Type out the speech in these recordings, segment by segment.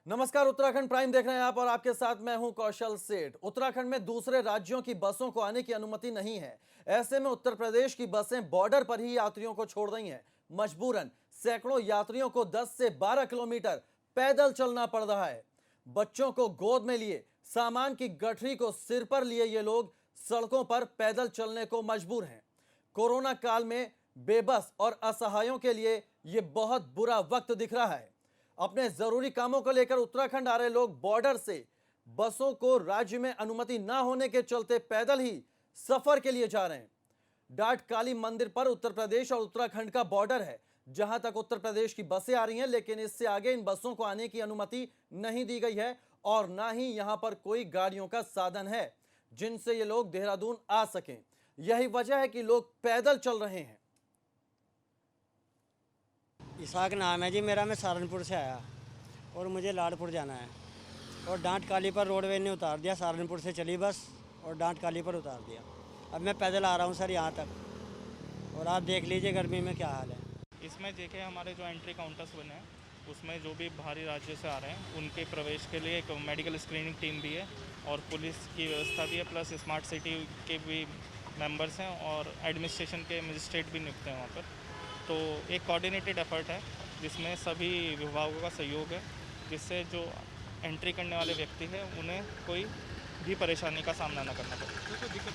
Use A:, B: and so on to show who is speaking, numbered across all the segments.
A: नमस्कार, उत्तराखंड प्राइम देख रहे हैं आप और आपके साथ मैं हूं कौशल सेठ। उत्तराखंड में दूसरे राज्यों की बसों को आने की अनुमति नहीं है। ऐसे में उत्तर प्रदेश की बसें बॉर्डर पर ही यात्रियों को छोड़ रही हैं। मजबूरन सैकड़ों यात्रियों को 10 से 12 किलोमीटर पैदल चलना पड़ रहा है। बच्चों को गोद में लिए, सामान की गठरी को सिर पर लिए ये लोग सड़कों पर पैदल चलने को मजबूर हैं। कोरोना काल में बेबस और असहायों के लिए ये बहुत बुरा वक्त दिख रहा है। अपने जरूरी कामों को लेकर उत्तराखंड आ रहे लोग बॉर्डर से बसों को राज्य में अनुमति ना होने के चलते पैदल ही सफर के लिए जा रहे हैं। डाट काली मंदिर पर उत्तर प्रदेश और उत्तराखंड का बॉर्डर है, जहां तक उत्तर प्रदेश की बसें आ रही हैं, लेकिन इससे आगे इन बसों को आने की अनुमति नहीं दी गई है और ना ही यहां पर कोई गाड़ियों का साधन है जिनसे ये लोग देहरादून आ सकें। यही वजह है कि लोग पैदल चल रहे हैं।
B: इसाक नाम है जी मेरा। मैं सहारनपुर से आया और मुझे लाडपुर जाना है और डांट काली पर रोडवे ने उतार दिया। सहारनपुर से चली बस और डांट काली पर उतार दिया। अब मैं पैदल आ रहा हूँ सर यहाँ तक और आप देख लीजिए गर्मी में क्या हाल है।
C: इसमें देखे हमारे जो एंट्री काउंटर्स बने हैं उसमें जो भी बाहरी राज्य से आ रहे हैं उनके प्रवेश के लिए एक मेडिकल स्क्रीनिंग टीम भी है और पुलिस की व्यवस्था भी है, प्लस स्मार्ट सिटी के भी मेंबर्स हैं और एडमिनिस्ट्रेशन के मजिस्ट्रेट भी नियुक्त हैं वहाँ पर। तो एक कोऑर्डिनेटेड एफर्ट है जिसमें सभी विभागों का सहयोग है, जिससे जो एंट्री करने वाले व्यक्ति हैं उन्हें कोई भी परेशानी का सामना न करना पड़े।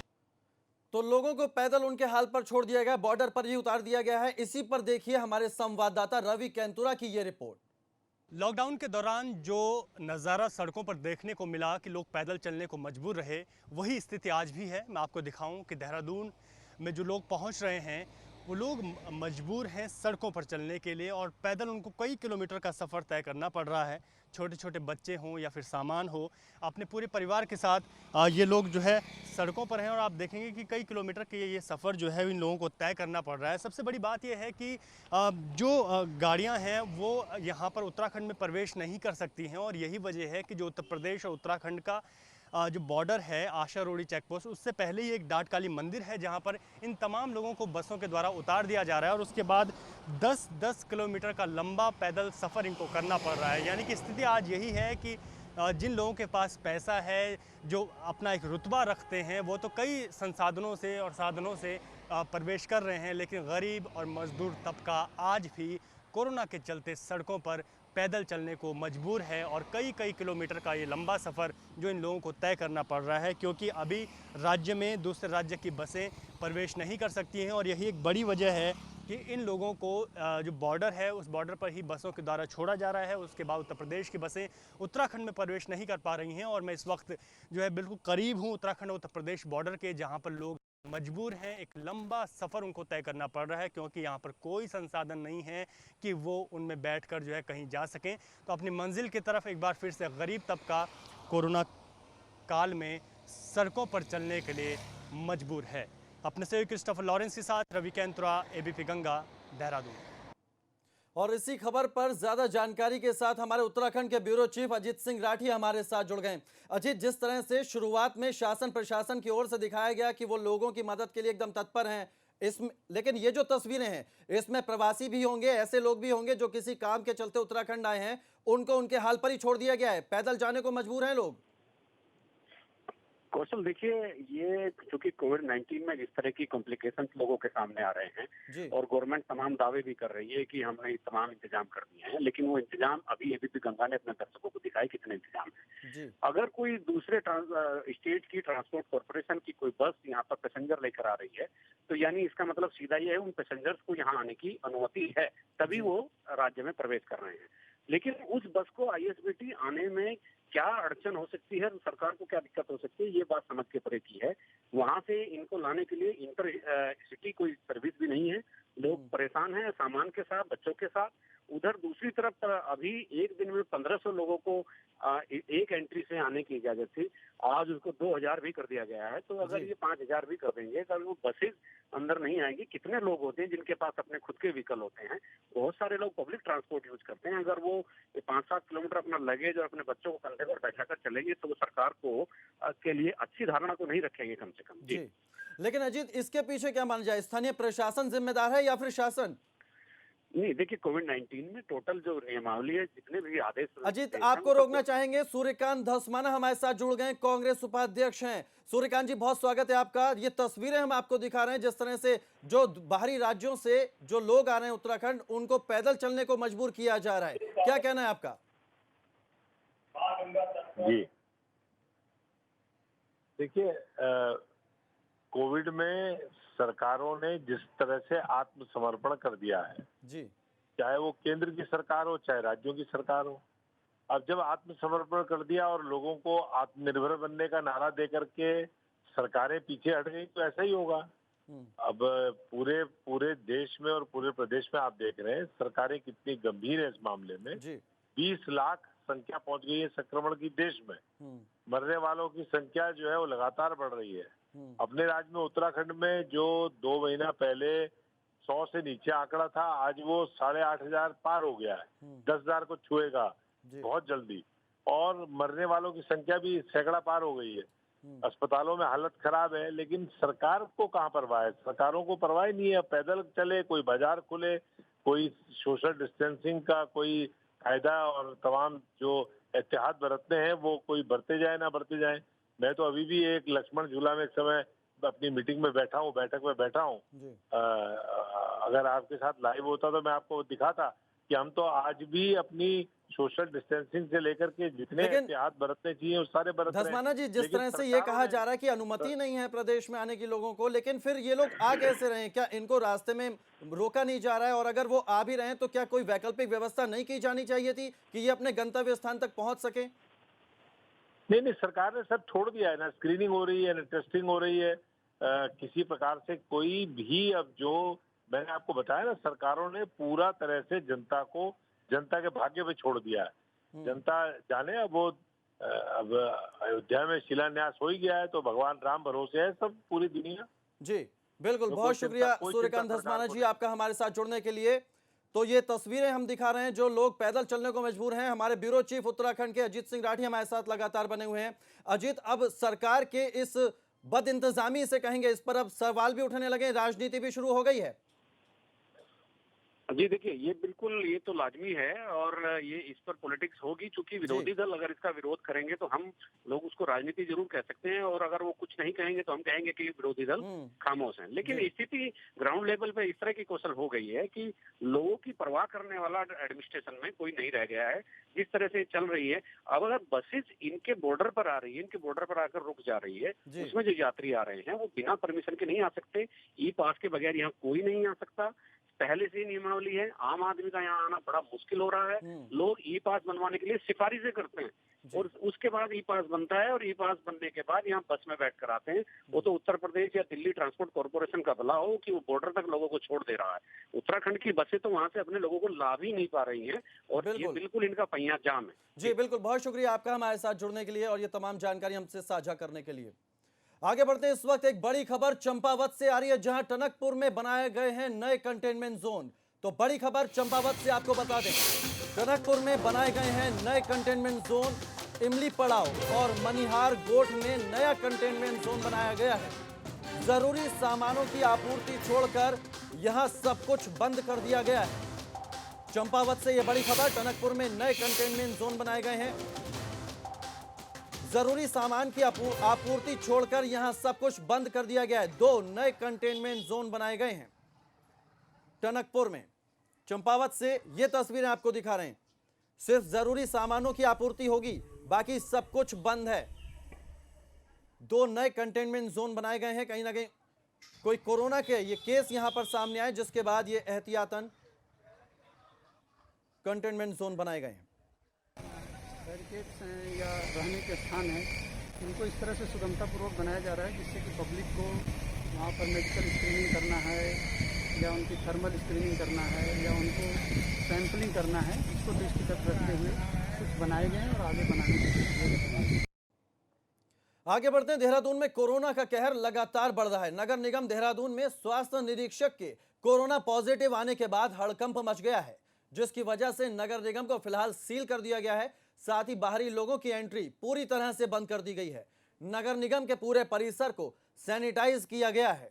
A: तो लोगों को पैदल उनके हाल पर छोड़ दिया गया, बॉर्डर पर ही उतार दिया गया है। इसी पर देखिए हमारे संवाददाता रवि कैंतुरा की यह रिपोर्ट।
D: लॉकडाउन के दौरान जो नज़ारा सड़कों पर देखने को मिला कि लोग पैदल चलने को मजबूर रहे, वही स्थिति आज भी है। मैं आपको दिखाऊं कि देहरादून में जो लोग पहुंच रहे हैं वो लोग मजबूर हैं सड़कों पर चलने के लिए और पैदल उनको कई किलोमीटर का सफ़र तय करना पड़ रहा है। छोटे छोटे बच्चे हों या फिर सामान हो, अपने पूरे परिवार के साथ ये लोग जो है सड़कों पर हैं और आप देखेंगे कि कई किलोमीटर के ये सफ़र जो है इन लोगों को तय करना पड़ रहा है। सबसे बड़ी बात यह है कि जो गाड़ियां हैं वो यहाँ पर उत्तराखंड में प्रवेश नहीं कर सकती हैं और यही वजह है कि जो उत्तर प्रदेश और उत्तराखंड का जो बॉर्डर है आशा रोड़ी चेक पोस्ट, उससे पहले ही एक डाट काली मंदिर है जहाँ पर इन तमाम लोगों को बसों के द्वारा उतार दिया जा रहा है और उसके बाद 10-10 किलोमीटर का लंबा पैदल सफ़र इनको करना पड़ रहा है। यानी कि स्थिति आज यही है कि जिन लोगों के पास पैसा है, जो अपना एक रुतबा रखते हैं, वो तो कई संसाधनों से और साधनों से प्रवेश कर रहे हैं, लेकिन गरीब और मजदूर तबका आज भी कोरोना के चलते सड़कों पर पैदल चलने को मजबूर है और कई कई किलोमीटर का ये लंबा सफ़र जो इन लोगों को तय करना पड़ रहा है, क्योंकि अभी राज्य में दूसरे राज्य की बसें प्रवेश नहीं कर सकती हैं। और यही एक बड़ी वजह है कि इन लोगों को जो बॉर्डर है उस बॉर्डर पर ही बसों के द्वारा छोड़ा जा रहा है। उसके बाद उत्तर प्रदेश की बसें उत्तराखंड में प्रवेश नहीं कर पा रही हैं और मैं इस वक्त जो है बिल्कुल करीब हूँ उत्तराखंड और उत्तर प्रदेश बॉर्डर के, जहाँ पर लोग मजबूर हैं। एक लंबा सफ़र उनको तय करना पड़ रहा है क्योंकि यहाँ पर कोई संसाधन नहीं है कि वो उनमें बैठकर जो है कहीं जा सकें। तो अपनी मंजिल की तरफ एक बार फिर से गरीब तबका कोरोना काल में सड़कों पर चलने के लिए मजबूर है। अपने सहयोगी क्रिस्टोफर लॉरेंस के साथ रवि कैंतुरा, एबीपी गंगा, देहरादून।
A: और इसी खबर पर ज्यादा जानकारी के साथ हमारे उत्तराखंड के ब्यूरो चीफ अजीत सिंह राठी हमारे साथ जुड़ गए। अजीत, जिस तरह से शुरुआत में शासन प्रशासन की ओर से दिखाया गया कि वो लोगों की मदद के लिए एकदम तत्पर हैं, इसमें लेकिन ये जो तस्वीरें हैं इसमें प्रवासी भी होंगे, ऐसे लोग भी होंगे जो किसी काम के चलते उत्तराखंड आए हैं, उनको उनके हाल पर ही छोड़ दिया गया है, पैदल जाने को मजबूर हैं लोग।
E: कौशल, देखिए, ये चूंकि कोविड-19 में जिस तरह की कॉम्प्लिकेशंस लोगों के सामने आ रहे हैं और गवर्नमेंट तमाम दावे भी कर रही है कि हमने तमाम इंतजाम कर दिए हैं, लेकिन वो इंतजाम अभी एबीपी गंगा ने अपने दर्शकों को दिखाए कितने इंतजाम है। अगर कोई दूसरे स्टेट की ट्रांसपोर्ट कॉर्पोरेशन की कोई बस यहाँ पर पैसेंजर लेकर आ रही है, तो यानी इसका मतलब सीधा ये है उन पैसेंजर्स को यहाँ आने की अनुमति है, तभी वो राज्य में प्रवेश कर रहे हैं। लेकिन उस बस को आईएसबीटी आने में क्या अड़चन हो सकती है, सरकार को क्या दिक्कत हो सकती है, ये बात समझ के परे की है। वहां से इनको लाने के लिए इंटर सिटी कोई सर्विस भी नहीं है। लोग परेशान हैं सामान के साथ, बच्चों के साथ। उधर दूसरी तरफ अभी एक दिन में 1500 लोगों को एक एंट्री से आने की इजाजत थी, आज उसको 2000 भी कर दिया गया है। तो अगर ये 5000 भी कर देंगे तो वो बसेज अंदर नहीं आएंगी। कितने लोग होते हैं जिनके पास अपने खुद के व्हीकल होते हैं, बहुत सारे लोग पब्लिक ट्रांसपोर्ट यूज करते हैं। अगर वो 5-7 किलोमीटर अपना लगेज और अपने बच्चों को कंधे पर बैठा कर चलेंगे तो वो सरकार को के लिए अच्छी धारणा को नहीं रखेंगे कम से कम। जी,
A: लेकिन अजीत, इसके पीछे क्या माना जाए, स्थानीय प्रशासन जिम्मेदार है या फिर शासन?
E: नहीं, देखिए कोविड-19 में टोटल जो नियमावली है, जितने भी आदेश
A: अजीत,
E: निर्देश हैं,
A: आपको
E: उन
A: रोकना
E: सबको
A: चाहेंगे। सूर्यकांत धस्माना हमारे साथ जुड़ गए, कांग्रेस उपाध्यक्ष हैं। सूर्यकांत जी, बहुत स्वागत है आपका। ये तस्वीरें हम आपको दिखा रहे हैं जिस तरह से जो बाहरी राज्यों से जो लोग आ रहे हैं उत्तराखंड, उनको पैदल चलने को मजबूर किया जा रहा है। क्या कहना है आपका?
F: जी, देखिए, कोविड में सरकारों ने जिस तरह से आत्मसमर्पण कर दिया है,
A: जी,
F: चाहे वो केंद्र की सरकार हो चाहे राज्यों की सरकार हो, अब जब आत्मसमर्पण कर दिया और लोगों को आत्मनिर्भर बनने का नारा दे करके सरकारें पीछे हट गई, तो ऐसा ही होगा। अब पूरे पूरे देश में और पूरे प्रदेश में आप देख रहे हैं सरकारें कितनी गंभीर है इस मामले में।
A: जी,
F: 20 लाख संख्या पहुंच गई है संक्रमण की देश में। मरने वालों की संख्या जो है वो लगातार बढ़ रही है। अपने राज्य में उत्तराखंड में जो 2 महीना पहले 100 से नीचे आंकड़ा था, आज वो 8,500 पार हो गया है। 10,000 को छुएगा बहुत जल्दी। और मरने वालों की संख्या भी सैकड़ा पार हो गई है। अस्पतालों में हालत खराब है, लेकिन सरकार को कहाँ परवाह है? सरकारों को परवाह ही नहीं है। पैदल चले, कोई बाजार खुले, कोई सोशल डिस्टेंसिंग का कोई कायदा और तमाम जो एहतियात बरतने हैं वो कोई बरते जाए ना बरते जाए। मैं तो अभी भी एक लक्ष्मण झूला में एक समय अपनी मीटिंग में बैठा हूँ, बैठक में बैठा हूँ। अगर आपके साथ लाइव होता तो मैं आपको दिखाता कि हम तो आज भी अपनी सोशल डिस्टेंसिंग से लेकर के जितने एहतियात बरतने चाहिए उस सारे बरत रहे हैं।
A: धस्माना जी, जिस तरह से ये कहा जा रहा है कि अनुमति नहीं है प्रदेश में आने की लोगों को, लेकिन फिर ये लोग आ कैसे रहे हैं? क्या इनको रास्ते में रोका नहीं जा रहा है? और अगर वो आ भी रहे हैं तो क्या कोई वैकल्पिक व्यवस्था नहीं की जानी चाहिए थी कि ये अपने गंतव्य स्थान तक पहुंच सके?
F: नहीं, सरकार ने सब छोड़ दिया है ना। स्क्रीनिंग हो रही है ना, टेस्टिंग हो रही है। किसी प्रकार से कोई भी, अब जो मैंने आपको बताया ना, सरकारों ने पूरा तरह से जनता के भाग्य पे छोड़ दिया है। जनता जाने, अब वो अब अयोध्या में शिलान्यास हो ही गया है तो भगवान राम भरोसे है सब पूरी दुनिया।
A: जी बिल्कुल, बहुत शुक्रिया सूर्यकांत धस्माना जी आपका हमारे साथ जुड़ने के लिए। तो ये तस्वीरें हम दिखा रहे हैं जो लोग पैदल चलने को मजबूर हैं। हमारे ब्यूरो चीफ उत्तराखंड के अजीत सिंह राठी हमारे साथ लगातार बने हुए हैं। अजीत, अब सरकार के इस बद इंतजामी से कहेंगे, इस पर अब सवाल भी उठने लगे, राजनीति भी शुरू हो गई है।
E: जी देखिए, ये बिल्कुल, ये तो लाजमी है और ये इस पर पॉलिटिक्स होगी, क्योंकि विरोधी दल अगर इसका विरोध करेंगे तो हम लोग उसको राजनीति जरूर कह सकते हैं, और अगर वो कुछ नहीं कहेंगे तो हम कहेंगे कि विरोधी दल खामोश हैं। लेकिन स्थिति ग्राउंड लेवल पे इस तरह की कौशल हो गई है कि लोगों की परवाह करने वाला एडमिनिस्ट्रेशन में कोई नहीं रह गया है। जिस तरह से चल रही है, अब अगर बसेस इनके बॉर्डर पर आ रही है, इनके बॉर्डर पर आकर रुक जा रही है, उसमें जो यात्री आ रहे हैं वो बिना परमिशन के नहीं आ सकते। ई पास के बगैर यहाँ कोई नहीं आ सकता। पहले से ही नियमावली है, आम आदमी का यहाँ आना बड़ा मुश्किल हो रहा है। लोग ई पास बनवाने के लिए सिफारिशें करते हैं और उसके बाद ई पास बनता है, और ई पास बनने के बाद यहाँ बस में बैठ कर आते हैं। वो तो उत्तर प्रदेश या दिल्ली ट्रांसपोर्ट कॉर्पोरेशन का भला हो कि वो बॉर्डर तक लोगों को छोड़ दे रहा है। उत्तराखंड की बसें तो वहां से अपने लोगों को ला भी नहीं पा रही हैं, और ये बिल्कुल इनका पहिया जाम है।
A: जी बिल्कुल, बहुत शुक्रिया आपका हमारे साथ जुड़ने के लिए और ये तमाम जानकारी हमसे साझा करने के लिए। आगे बढ़ते हैं। इस वक्त एक बड़ी खबर चंपावत से आ रही है, जहां टनकपुर में बनाए गए हैं नए कंटेनमेंट जोन। तो बड़ी खबर चंपावत से आपको बता दें, टनकपुर में बनाए गए हैं नए कंटेनमेंट जोन। इमली पड़ाव और मनिहार गोठ में नया कंटेनमेंट जोन बनाया गया है। जरूरी सामानों की आपूर्ति छोड़कर यहां सब कुछ बंद कर दिया गया है। चंपावत से यह बड़ी खबर, टनकपुर में नए कंटेनमेंट जोन बनाए गए हैं। जरूरी सामान की आपूर्ति छोड़कर यहां सब कुछ बंद कर दिया गया है। 2 नए कंटेनमेंट जोन बनाए गए हैं टनकपुर में। चंपावत से ये तस्वीरें आपको दिखा रहे हैं। सिर्फ जरूरी सामानों की आपूर्ति होगी, बाकी सब कुछ बंद है। 2 नए कंटेनमेंट जोन बनाए गए हैं। कहीं ना कहीं कोई कोरोना के ये केस यहां पर सामने आए, जिसके बाद ये एहतियातन कंटेनमेंट जोन बनाए गए हैं।
G: बैरिकेड्स हैं या रहने के स्थान हैं, इनको इस तरह से सुगमतापूर्वक बनाया जा रहा है जिससे कि पब्लिक को वहाँ पर मेडिकल स्क्रीनिंग करना है या उनकी थर्मल स्क्रीनिंग करना है या उनको सैंपलिंग करना है, इसको दृष्टिगत रखते हुए कुछ बनाए गए हैं और आगे बनाने की कोशिश।
A: आगे बढ़ते हैं। देहरादून में कोरोना का कहर लगातार बढ़ रहा है। नगर निगम देहरादून में स्वास्थ्य निरीक्षक के कोरोना पॉजिटिव आने के बाद हड़कंप मच गया है, जिसकी वजह से नगर निगम को फिलहाल सील कर दिया गया है। साथ ही बाहरी लोगों की एंट्री पूरी तरह से बंद कर दी गई है। नगर निगम के पूरे परिसर को सैनिटाइज किया गया है।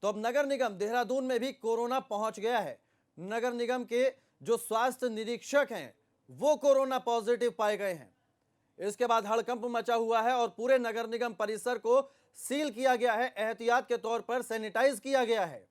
A: तो अब नगर निगम देहरादून में भी कोरोना पहुंच गया है। नगर निगम के जो स्वास्थ्य निरीक्षक हैं वो कोरोना पॉजिटिव पाए गए हैं। इसके बाद हड़कंप मचा हुआ है और पूरे नगर निगम परिसर को सील किया गया है, एहतियात के तौर पर सैनिटाइज किया गया है।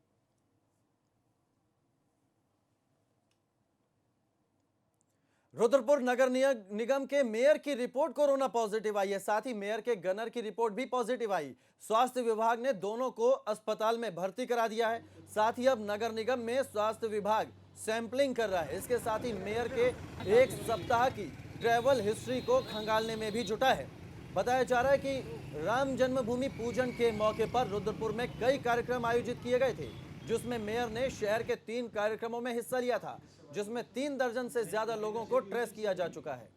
A: रुद्रपुर नगर निगम के मेयर की रिपोर्ट कोरोना पॉजिटिव आई है, साथ ही मेयर के गनर की रिपोर्ट भी पॉजिटिव आई। स्वास्थ्य विभाग ने दोनों को अस्पताल में भर्ती करा दिया है। साथ ही अब नगर निगम में स्वास्थ्य विभाग सैंपलिंग कर रहा है। इसके साथ ही मेयर के एक सप्ताह की ट्रैवल हिस्ट्री को खंगालने में भी जुटा है। बताया जा रहा है कि राम जन्मभूमि पूजन के मौके पर रुद्रपुर में कई कार्यक्रम आयोजित किए गए थे, जिसमें मेयर ने शहर के 3 कार्यक्रमों में हिस्सा लिया था, जिसमें 3 दर्जन से ज्यादा लोगों को ट्रेस किया जा चुका है।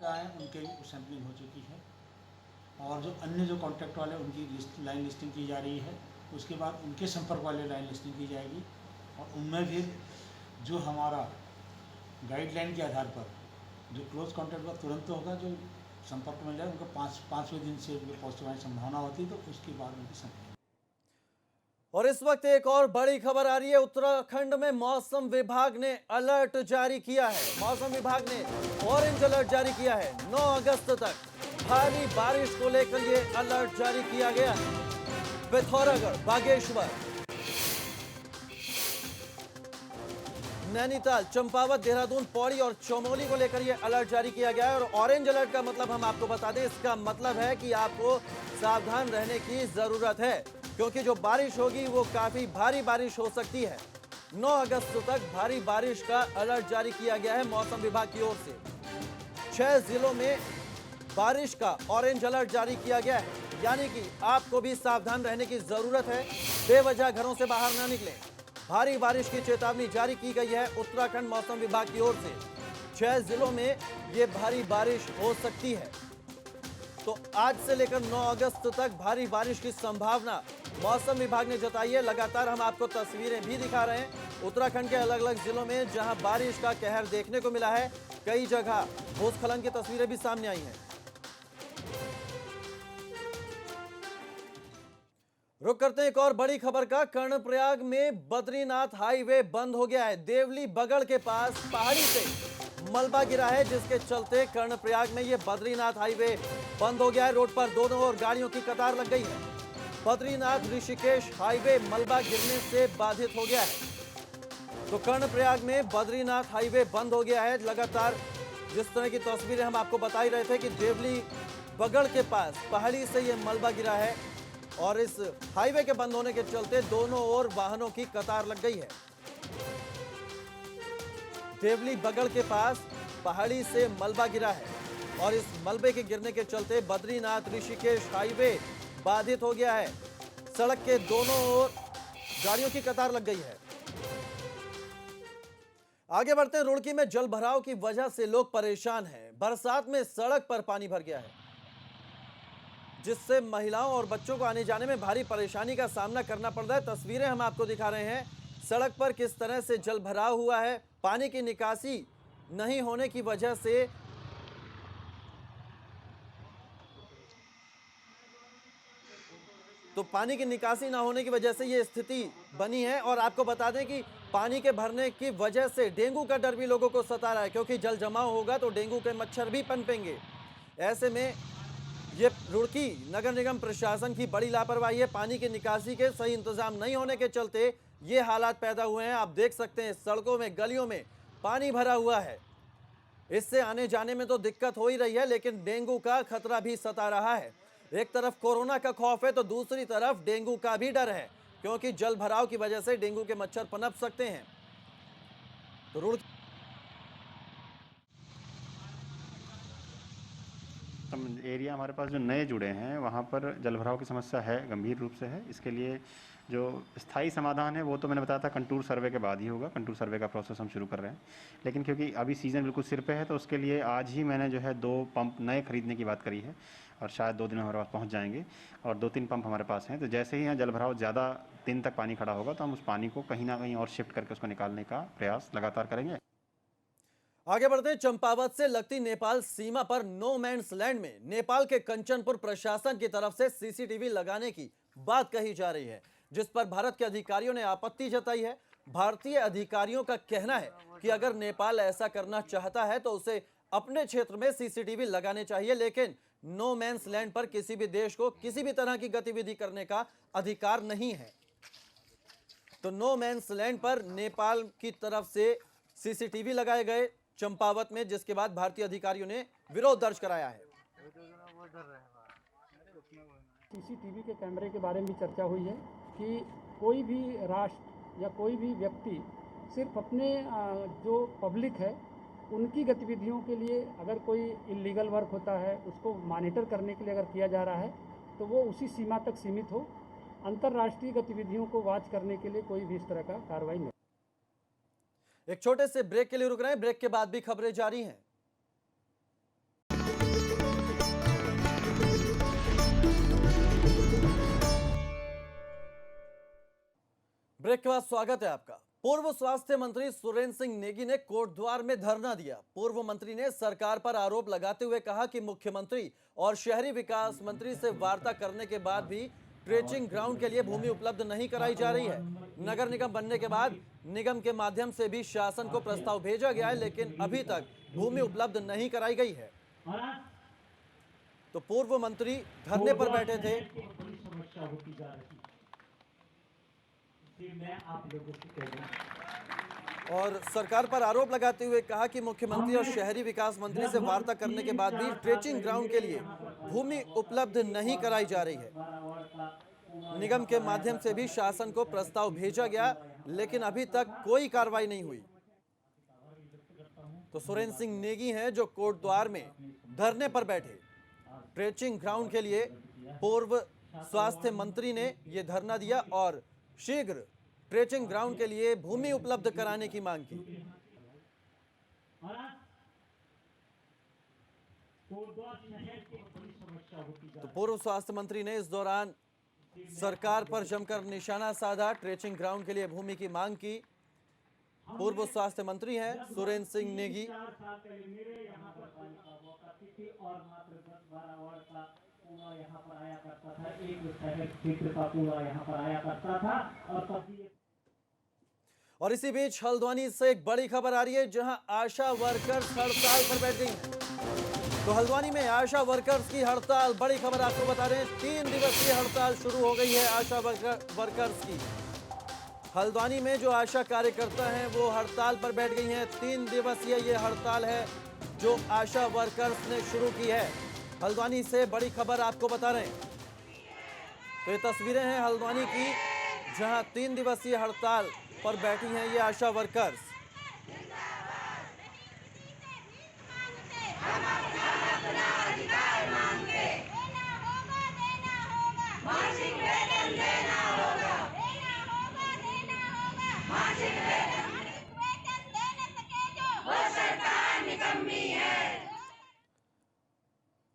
H: उनके सैंपलिंग हो चुकी है और जो अन्य जो कॉन्टैक्ट वाले उनकी लाइन लिस्टिंग की जा रही है। उसके बाद उनके संपर्क वाले लाइन लिस्टिंग की जाएगी और उनमें फिर जो हमारा गाइडलाइन के आधार पर जो क्लोज कॉन्टैक्ट का तुरंत होगा, जो संपर्क में जाए उनका 5वें दिन से पॉजिटिव आने की संभावना होती है, तो उसके बाद उनकी सैंपलिंग।
A: और इस वक्त एक और बड़ी खबर आ रही है। उत्तराखंड में मौसम विभाग ने अलर्ट जारी किया है। मौसम विभाग ने ऑरेंज अलर्ट जारी किया है। 9 अगस्त तक भारी बारिश को लेकर यह अलर्ट जारी किया गया है। पिथौरागढ़, बागेश्वर, नैनीताल, चंपावत, देहरादून, पौड़ी और चमोली को लेकर यह अलर्ट जारी किया गया है। और ऑरेंज अलर्ट का मतलब हम आपको बता दें, इसका मतलब है कि आपको सावधान रहने की जरूरत है, क्योंकि जो बारिश होगी वो काफी भारी बारिश हो सकती है। 9 अगस्त तक भारी बारिश का अलर्ट जारी किया गया है मौसम विभाग की ओर से। 6 जिलों में बारिश का ऑरेंज अलर्ट जारी किया गया है, यानी कि आपको भी सावधान रहने की जरूरत है। बेवजह घरों से बाहर ना निकलें। भारी बारिश की चेतावनी जारी की गई है उत्तराखंड मौसम विभाग की ओर से। 6 जिलों में ये भारी बारिश हो सकती है। तो आज से लेकर 9 अगस्त तक भारी बारिश की संभावना मौसम विभाग ने जताई है। लगातार हम आपको तस्वीरें भी दिखा रहे हैं उत्तराखंड के अलग अलग जिलों में जहां बारिश का कहर देखने को मिला है। कई जगह भूस्खलन की तस्वीरें भी सामने आई हैं। रुक करते हैं एक और बड़ी खबर का। कर्णप्रयाग में बद्रीनाथ हाईवे बंद हो गया है। देवली बगड़ के पास पहाड़ी से मलबा गिरा है, जिसके चलते कर्णप्रयाग में यह बद्रीनाथ हाईवे बंद हो गया है। रोड पर दोनों ओर गाड़ियों की कतार लग गई है। बद्रीनाथ ऋषिकेश हाईवे मलबा गिरने से बाधित हो गया है। तो कर्णप्रयाग में बद्रीनाथ हाईवे बंद हो गया है। लगातार जिस तरह की तस्वीरें हम आपको बता ही रहे थे कि देवली बगड़ के पास पहाड़ी से यह मलबा गिरा है और इस हाईवे के बंद होने के चलते दोनों ओर वाहनों की कतार लग गई है। देवली बगड़ के पास पहाड़ी से मलबा गिरा है और इस मलबे के गिरने के चलते बद्रीनाथ ऋषिकेश हाईवे बाधित हो गया है। सड़क के दोनों ओर गाड़ियों की कतार लग गई है। आगे बढ़ते हैं। रुड़की में जल भराव की वजह से लोग परेशान हैं। बरसात में सड़क पर पानी भर गया है, जिससे महिलाओं और बच्चों को आने जाने में भारी परेशानी का सामना करना पड़ रहा है। तस्वीरें हम आपको दिखा रहे हैं सड़क पर किस तरह से जल भराव हुआ है। पानी की निकासी नहीं होने की वजह से पानी की निकासी ना होने की वजह से ये स्थिति बनी है। और आपको बता दें कि पानी के भरने की वजह से डेंगू का डर भी लोगों को सता रहा है, क्योंकि जल जमाव होगा तो डेंगू के मच्छर भी पनपेंगे। ऐसे में ये रुड़की नगर निगम प्रशासन की बड़ी लापरवाही है। पानी की निकासी के सही इंतजाम नहीं होने के चलते ये हालात पैदा हुए हैं। आप देख सकते हैं सड़कों में, गलियों में पानी भरा हुआ है। इससे आने जाने में तो दिक्कत हो ही रही है, लेकिन डेंगू का खतरा भी सता रहा है। एक तरफ कोरोना का खौफ है तो दूसरी तरफ डेंगू का भी डर है, क्योंकि जल भराव की वजह से डेंगू के मच्छर पनप सकते हैं। तो रुड़की
I: एरिया हमारे पास जो नए जुड़े हैं वहाँ पर जलभराव की समस्या है, गंभीर रूप से है। इसके लिए जो स्थायी समाधान है वो तो मैंने बताया था कंटूर सर्वे के बाद ही होगा। कंटूर सर्वे का प्रोसेस हम शुरू कर रहे हैं, लेकिन क्योंकि अभी सीज़न बिल्कुल सिर पे है तो उसके लिए आज ही मैंने जो है 2 पंप नए खरीदने की बात करी है और शायद 2 दिन में हमारे पास पहुँच जाएंगे और 2-3 पंप हमारे पास हैं। तो जैसे ही यहाँ जलभराव ज़्यादा दिन तक पानी खड़ा होगा तो हम उस पानी को कहीं ना कहीं और शिफ्ट करके उसको निकालने का प्रयास लगातार करेंगे।
A: आगे बढ़ते हैं। चंपावत से लगती नेपाल सीमा पर नो मैंस लैंड में नेपाल के कंचनपुर प्रशासन की तरफ से सीसीटीवी लगाने की बात कही जा रही है। जिस पर भारत के अधिकारियों ने आपत्ति जताई है। भारतीय अधिकारियों का कहना है कि अगर नेपाल ऐसा करना चाहता है तो उसे अपने क्षेत्र में सीसीटीवी लगाने चाहिए, लेकिन नो मैंस लैंड पर किसी भी देश को किसी भी तरह की गतिविधि करने का अधिकार नहीं है। तो नो मैंस लैंड पर नेपाल की तरफ से सीसीटीवी लगाए गए चंपावत में, जिसके बाद भारतीय अधिकारियों ने विरोध दर्ज कराया है।
G: सीसीटीवी के कैमरे के बारे में भी चर्चा हुई है कि कोई भी राष्ट्र या कोई भी व्यक्ति सिर्फ अपने जो पब्लिक है उनकी गतिविधियों के लिए अगर कोई इलीगल वर्क होता है उसको मॉनिटर करने के लिए अगर किया जा रहा है तो वो उसी सीमा तक सीमित हो। अंतर्राष्ट्रीय गतिविधियों को वॉच करने के लिए कोई भी इस तरह का कार्रवाई नहीं।
A: एक छोटे से ब्रेक के लिए रुक रहे हैं, ब्रेक के बाद भी खबरें जारी हैं। ब्रेक के बाद स्वागत है आपका। पूर्व स्वास्थ्य मंत्री सुरेंद्र सिंह नेगी ने कोटद्वार में धरना दिया। पूर्व मंत्री ने सरकार पर आरोप लगाते हुए कहा कि मुख्यमंत्री और शहरी विकास मंत्री से वार्ता करने के बाद भी ट्रेचिंग ग्राउंड के लिए भूमि उपलब्ध नहीं कराई जा रही है। नगर निगम बनने के बाद निगम के माध्यम से भी शासन को प्रस्ताव भेजा गया है, लेकिन अभी तक भूमि उपलब्ध नहीं कराई गई है। तो पूर्व मंत्री धरने पर बैठे थे। और सरकार पर आरोप लगाते हुए कहा कि मुख्यमंत्री और शहरी विकास मंत्री से वार्ता करने के बाद भी ट्रेचिंग ग्राउंड के लिए भूमि उपलब्ध नहीं कराई जा रही है। निगम के माध्यम से भी शासन को प्रस्ताव भेजा गया, लेकिन अभी तक कोई कार्रवाई नहीं हुई। तो सुरेंद्र सिंह नेगी हैं जो कोटद्वार में धरने पर बैठे। ट्रेचिंग ग्राउंड के लिए पूर्व स्वास्थ्य मंत्री ने यह धरना दिया और शीघ्र ट्रेचिंग ग्राउंड के लिए भूमि उपलब्ध कराने की मांग की। तो पूर्व स्वास्थ्य मंत्री ने इस दौरान सरकार पर जमकर निशाना साधा, ट्रेचिंग ग्राउंड के लिए भूमि की मांग की। पूर्व स्वास्थ्य मंत्री हैं सुरेंद्र सिंह नेगी।
J: यहाँ पर आया करता था, एक क्षेत्र का पूरा यहाँ पर आया करता था।
A: और इसी बीच हल्द्वानी से एक बड़ी खबर आ रही है, जहां आशा वर्कर्स हड़ताल पर बैठ गई हैं। तो हल्द्वानी में आशा वर्कर्स की हड़ताल, बड़ी खबर आपको बता रहे हैं। 3 दिवसीय हड़ताल शुरू हो गई है आशा वर्कर्स की। हल्द्वानी में जो आशा कार्यकर्ता हैं वो हड़ताल पर बैठ गई हैं। 3 दिवसीय ये हड़ताल है जो आशा वर्कर्स ने शुरू की है। हल्द्वानी से बड़ी खबर आपको बता रहे हैं। तो ये तस्वीरें हैं हल्द्वानी की, जहां 3 दिवसीय हड़ताल पर बैठी हैं ये आशा वर्कर्स।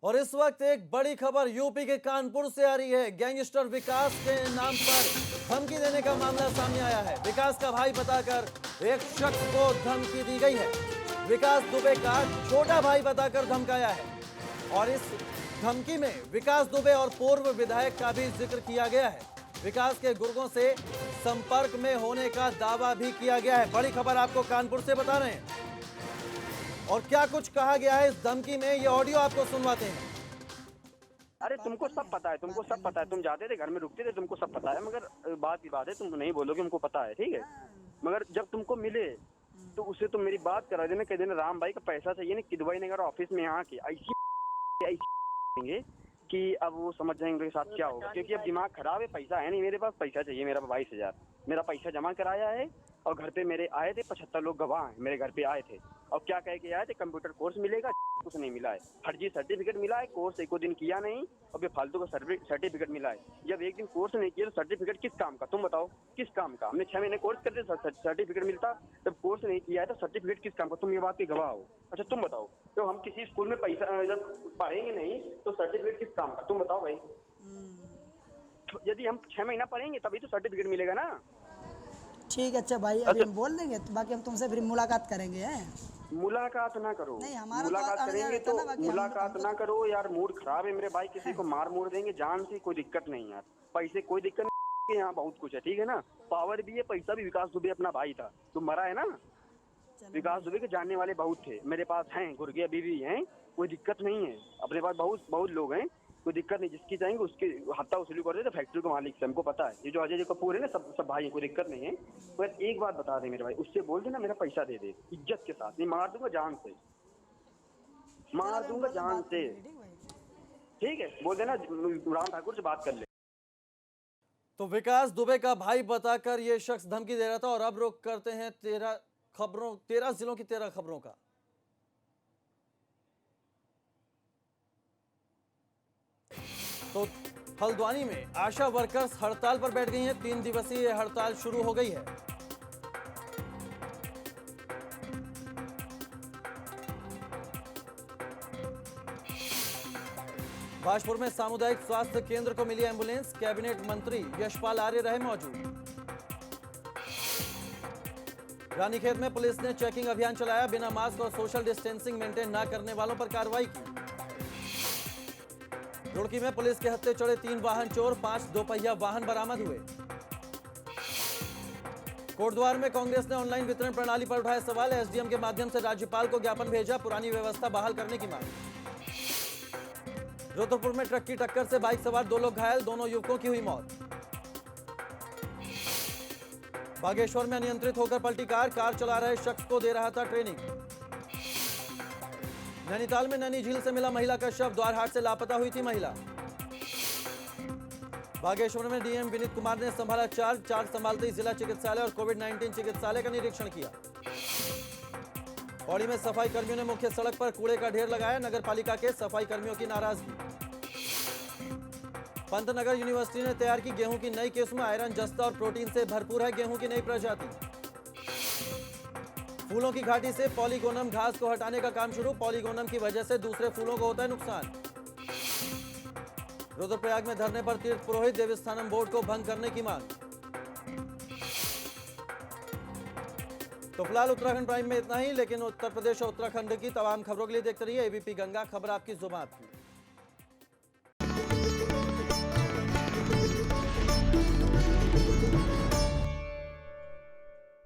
A: और इस वक्त एक बड़ी खबर यूपी के कानपुर से आ रही है। गैंगस्टर विकास के नाम पर धमकी देने का मामला सामने आया है। विकास का भाई बताकर एक शख्स को धमकी दी गई है। विकास दुबे का छोटा भाई बताकर धमकाया है और इस धमकी में विकास दुबे और पूर्व विधायक का भी जिक्र किया गया है। विकास के गुर्गों से संपर्क में होने का दावा भी किया गया है। बड़ी खबर आपको कानपुर से बता रहे हैं। और क्या कुछ कहा गया है इस धमकी में, ये ऑडियो आपको सुनवाते हैं।
K: अरे तुमको सब पता है, तुमको सब पता है, तुम जाते थे घर में रुकते थे, तुमको सब पता है, मगर बात की बात है, तुम नहीं बोलोगे, हमको पता है, ठीक है। मगर जब तुमको मिले तो उससे तुम मेरी बात करा देना, कह देना राम भाई का पैसा चाहिए ना, किदवाई नगर ऑफिस में यहाँ के ऐसी कि अब वो समझ जाएंगे उनके साथ क्या होगा, क्योंकि अब दिमाग खराब है, पैसा है नहीं मेरे पास, पैसा चाहिए मेरा 22,000, मेरा पैसा जमा कराया है। और घर पे मेरे आए थे 75 लोग गवाह हैं, मेरे घर पे आए थे और क्या कह के आए थे, कंप्यूटर कोर्स मिलेगा, कुछ नहीं मिला है, फर्जी सर्टिफिकेट मिला है, कोर्स एक दिन किया नहीं और बेफालतू का सर्टिफिकेट मिला है। जब एक दिन कोर्स नहीं किया तो सर्टिफिकेट किस काम का, तुम बताओ किस काम का? हमने 6 महीने कोर्स करते सर्टिफिकेट मिलता, जब कोर्स नहीं किया है तो सर्टिफिकेट किस काम का? तुम ये बात के गवाह हो। अच्छा तुम बताओ, तो हम किसी स्कूल में पैसा जब पढ़ेंगे नहीं तो सर्टिफिकेट किस काम का, तुम बताओ भाई। यदि हम 6 महीना पढ़ेंगे तभी तो सर्टिफिकेट मिलेगा ना।
L: ठीक है, अच्छा भाई अभी हम बोल देंगे, तो बाकी हम तुमसे फिर मुलाकात करेंगे।
K: मुलाकात ना करो,
L: नहीं हमारा
K: मुलाकात
L: तो
K: करेंगे तो मुलाकात ना करो यार, मूड खराब है मेरे भाई, किसी को मार देंगे जान से, कोई दिक्कत नहीं यार, पैसे कोई दिक्कत नहीं, के यहाँ बहुत कुछ है, ठीक है ना, पावर भी है, पैसा भी। विकास दुबे अपना भाई था, तो मरा है ना। विकास दुबे के जानने वाले बहुत थे, मेरे पास हैं, गुर्गे अभी भी हैं, कोई दिक्कत नहीं है। अपने पास बहुत लोग हैं, कोई दिक्कत नहीं। जिसकी चाहेंगे उसके हत्ता वसूली कर देते फैक्ट्री के मालिक से, हमको पता है। ये जो अजय कपूर है ना, सब भाई हैं, कोई दिक्कत नहीं है। पर एक बात बता दे मेरे भाई, उससे बोल देना मेरा पैसा दे दे, इज्जत के साथ, नहीं मार दूंगा जान से, मार दूंगा जान से, ठीक है। बोल देना राम ठाकुर से बात कर ले।
A: तो विकास दुबे का भाई बताकर ये शख्स धमकी दे रहा था। और अब रुख करते हैं 13 जिलों की 13 खबरों का। तो हल्द्वानी में आशा वर्कर्स हड़ताल पर बैठ गई हैं। 3 दिवसीय हड़ताल शुरू हो गई है। बाजपुर में सामुदायिक स्वास्थ्य केंद्र को मिली एम्बुलेंस। कैबिनेट मंत्री यशपाल आर्य रहे मौजूद। रानीखेत में पुलिस ने चेकिंग अभियान चलाया। बिना मास्क और सोशल डिस्टेंसिंग मेंटेन न करने वालों पर कार्रवाई की। रुड़की में पुलिस के हत्थे चढ़े 3 वाहन चोर, 5 दोपहिया वाहन बरामद हुए। कोटद्वार में कांग्रेस ने ऑनलाइन वितरण प्रणाली पर उठाए सवाल। एसडीएम के माध्यम से राज्यपाल को ज्ञापन भेजा। पुरानी व्यवस्था बहाल करने की मांग। रुद्रपुर में ट्रक की टक्कर से बाइक सवार 2 लोग घायल, दोनों युवकों की हुई मौत। बागेश्वर में अनियंत्रित होकर पलटी कार चला रहे शख्स को दे रहा था ट्रेनिंग। नैनीताल में नैनी झील से मिला महिला का शव। द्वारहाट से लापता हुई थी महिला। बागेश्वर में डीएम विनीत कुमार ने संभाला चार्ज संभालते ही जिला चिकित्सालय और कोविड-19 चिकित्सालय का निरीक्षण किया। पौड़ी में सफाई कर्मियों ने मुख्य सड़क पर कूड़े का ढेर लगाया। नगर पालिका के सफाई कर्मियों की नाराजगी। पंतनगर यूनिवर्सिटी ने तैयार की गेहूं की नई किस्म। आयरन, जस्ता और प्रोटीन से भरपूर है गेहूं की नई प्रजाति। फूलों की घाटी से पॉलीगोनम घास को हटाने का काम शुरू। पॉलीगोनम की वजह से दूसरे फूलों को होता है नुकसान। रुद्रप्रयाग में धरने पर तीर्थ पुरोहित। देवस्थानम बोर्ड को भंग करने की मांग। तो फिलहाल उत्तराखंड प्राइम में इतना ही, लेकिन उत्तर प्रदेश और उत्तराखंड की तमाम खबरों के लिए देखते रहिए एबीपी गंगा, खबर आपकी जुबान आपकी।